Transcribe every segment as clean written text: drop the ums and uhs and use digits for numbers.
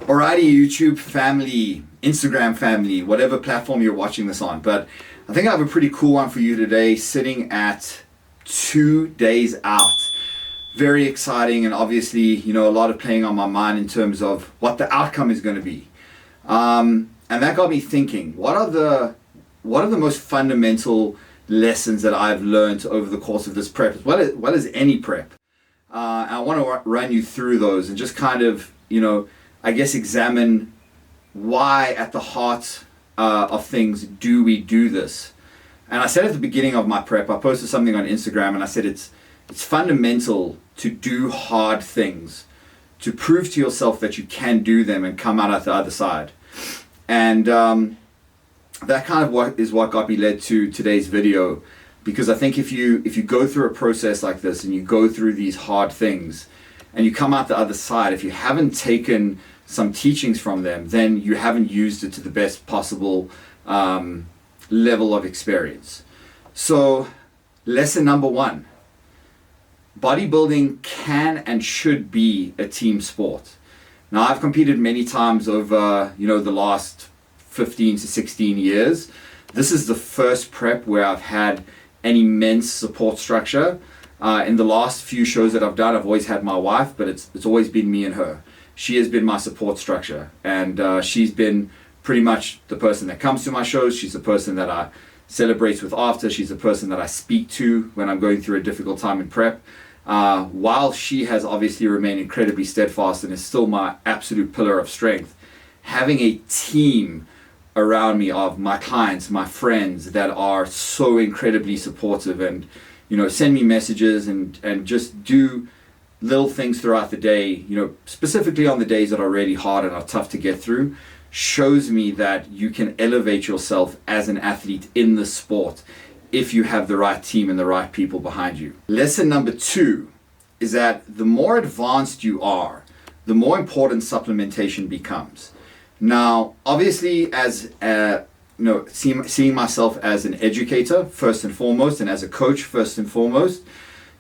Alrighty, YouTube family, Instagram family, whatever platform you're watching this on. But I think I have a pretty cool one for you today, sitting at 2 days out. Very exciting, and obviously, a lot of playing on my mind in terms of what the outcome is going to be. And that got me thinking, what are the most fundamental lessons that I've learned over the course of this prep, as well as any prep? I want to run you through those and just kind of, I guess examine why at the heart of things do we do this. And I said at the beginning of my prep, I posted something on Instagram and I said it's fundamental to do hard things, to prove to yourself that you can do them and come out at the other side. And that kind of what got me led to today's video, because I think if you go through a process like this and you go through these hard things and you come out the other side, if you haven't taken some teachings from them, then you haven't used it to the best possible level of experience. So lesson number 1, bodybuilding can and should be a team sport. Now, I've competed many times over the last 15 to 16 years. This is the first prep where I've had an immense support structure. In the last few shows that I've done, I've always had my wife, but it's always been me and her. She has been my support structure, and she's been pretty much the person that comes to my shows. She's the person that I celebrate with after. She's the person that I speak to when I'm going through a difficult time in prep. While she has obviously remained incredibly steadfast and is still my absolute pillar of strength, having a team around me of my clients, my friends that are so incredibly supportive and send me messages and just do little things throughout the day, specifically on the days that are really hard and are tough to get through, shows me that you can elevate yourself as an athlete in the sport if you have the right team and the right people behind you. Lesson number 2 is that the more advanced you are, the more important supplementation becomes. Now, obviously, as seeing myself as an educator first and foremost, and as a coach first and foremost,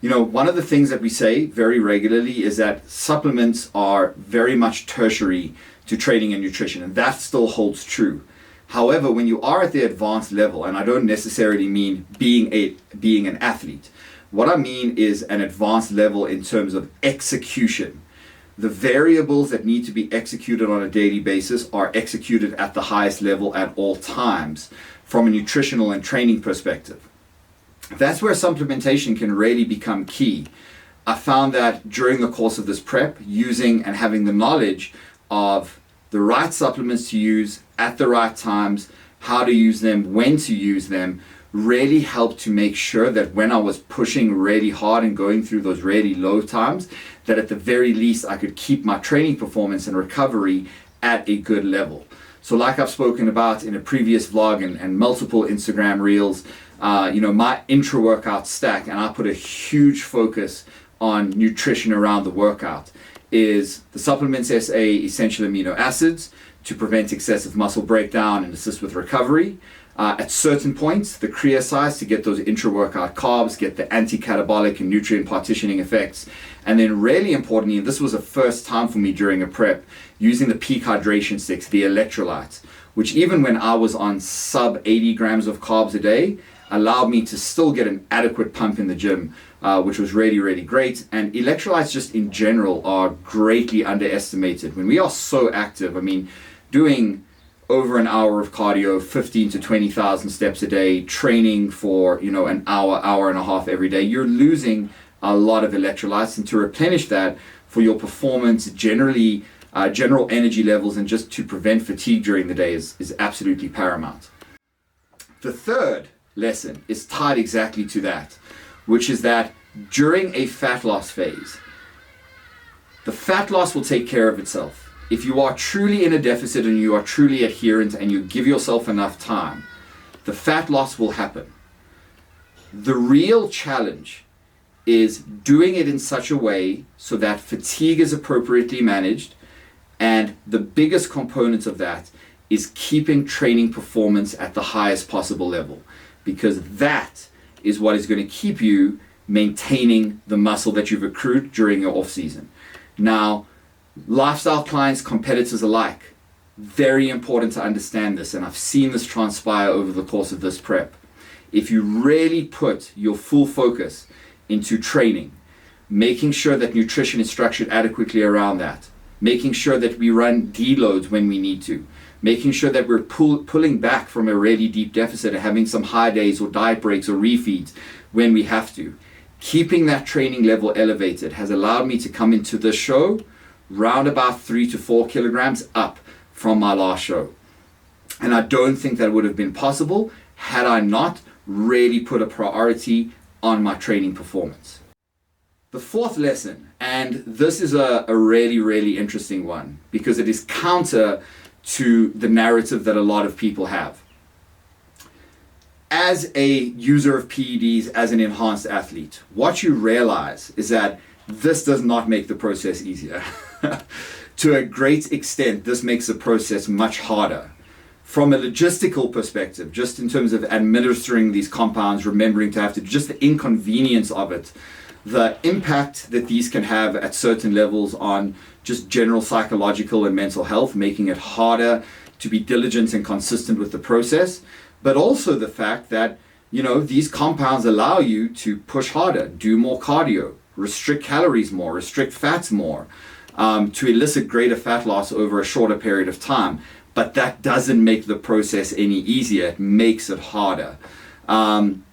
one of the things that we say very regularly is that supplements are very much tertiary to training and nutrition, and that still holds true. However, when you are at the advanced level, and I don't necessarily mean being an athlete, what I mean is an advanced level in terms of execution. The variables that need to be executed on a daily basis are executed at the highest level at all times from a nutritional and training perspective. That's where supplementation can really become key. I found that during the course of this prep, using and having the knowledge of the right supplements to use at the right times, how to use them, when to use them, really helped to make sure that when I was pushing really hard and going through those really low times, that at the very least I could keep my training performance and recovery at a good level. So like I've spoken about in a previous vlog and multiple Instagram reels, my intra-workout stack, and I put a huge focus on nutrition around the workout, is the Supplements SA essential amino acids to prevent excessive muscle breakdown and assist with recovery. At certain points, the creatine to get those intra-workout carbs, get the anti-catabolic and nutrient partitioning effects. And then really importantly, and this was a first time for me during a prep, using the peak hydration sticks, the electrolytes, which even when I was on sub 80 grams of carbs a day, allowed me to still get an adequate pump in the gym, which was really, really great. And electrolytes just in general are greatly underestimated. When we are so active, doing over an hour of cardio, 15 to 20,000 steps a day, training for, an hour and a half every day, you're losing a lot of electrolytes. And to replenish that for your performance, generally, general energy levels, and just to prevent fatigue during the day is absolutely paramount. The third lesson is tied exactly to that, which is that during a fat loss phase, the fat loss will take care of itself. If you are truly in a deficit and you are truly adherent and you give yourself enough time, the fat loss will happen. The real challenge is doing it in such a way so that fatigue is appropriately managed, and the biggest component of that is keeping training performance at the highest possible level, because that is what is going to keep you maintaining the muscle that you've accrued during your off season. Now, Lifestyle clients, competitors alike, very important to understand this, and I've seen this transpire over the course of this prep. If you really put your full focus into training, making sure that nutrition is structured adequately around that, making sure that we run deloads when we need to, making sure that we're pulling back from a really deep deficit and having some high days or diet breaks or refeeds when we have to. Keeping that training level elevated has allowed me to come into this show round about 3 to 4 kilograms up from my last show. And I don't think that would have been possible had I not really put a priority on my training performance. The fourth lesson, and this is a really, really interesting one because it is counter to the narrative that a lot of people have. As a user of PEDs, as an enhanced athlete, what you realize is that this does not make the process easier. To a great extent, this makes the process much harder. From a logistical perspective, just in terms of administering these compounds, remembering to have to, just the inconvenience of it, the impact that these can have at certain levels on just general psychological and mental health, making it harder to be diligent and consistent with the process, but also the fact that, these compounds allow you to push harder, do more cardio, restrict calories more, restrict fats more, to elicit greater fat loss over a shorter period of time. But that doesn't make the process any easier. It makes it harder. And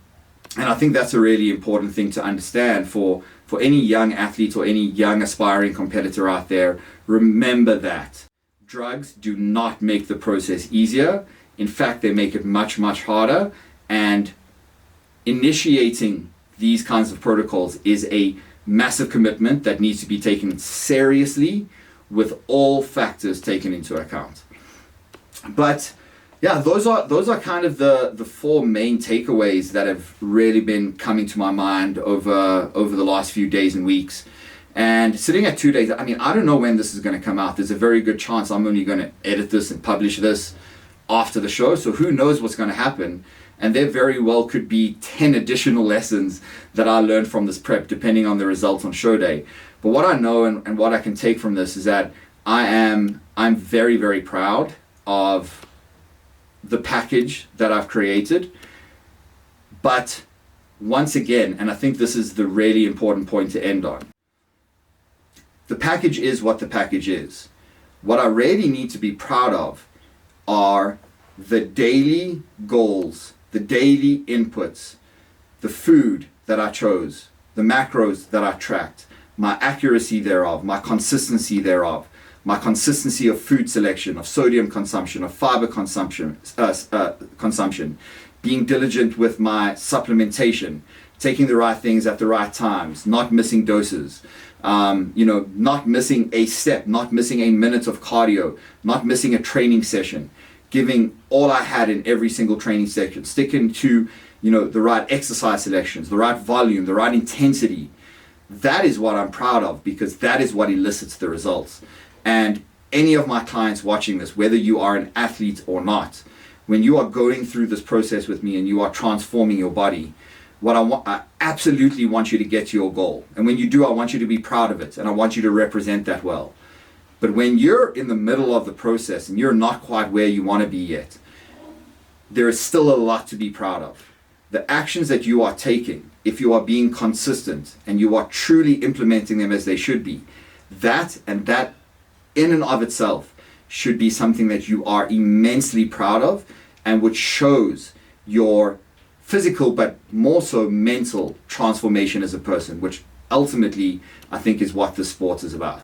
I think that's a really important thing to understand for any young athlete or any young aspiring competitor out there. Remember that drugs do not make the process easier. In fact, they make it much, much harder. And initiating these kinds of protocols is a massive commitment that needs to be taken seriously with all factors taken into account. But yeah, those are kind of the four main takeaways that have really been coming to my mind over the last few days and weeks. And sitting at 2 days, I don't know when this is going to come out. There's a very good chance I'm only going to edit this and publish this after the show. So who knows what's going to happen. And there very well could be 10 additional lessons that I learned from this prep, depending on the results on show day. But what I know and what I can take from this is that I'm very, very proud of the package that I've created. But once again, and I think this is the really important point to end on, the package is what the package is. What I really need to be proud of are the daily goals, the daily inputs, the food that I chose, the macros that I tracked, my accuracy thereof, my consistency thereof, my consistency of food selection, of sodium consumption, of fiber consumption, being diligent with my supplementation, taking the right things at the right times, not missing doses, not missing a step, not missing a minute of cardio, not missing a training session, giving all I had in every single training session, sticking to, the right exercise selections, the right volume, the right intensity. That is what I'm proud of, because that is what elicits the results. And any of my clients watching this, whether you are an athlete or not, when you are going through this process with me and you are transforming your body, I absolutely want you to get to your goal. And when you do, I want you to be proud of it, and I want you to represent that well. But when you're in the middle of the process and you're not quite where you want to be yet, there is still a lot to be proud of. The actions that you are taking, if you are being consistent and you are truly implementing them as they should be, that in and of itself should be something that you are immensely proud of, and which shows your physical but more so mental transformation as a person, which ultimately I think is what this sport is about.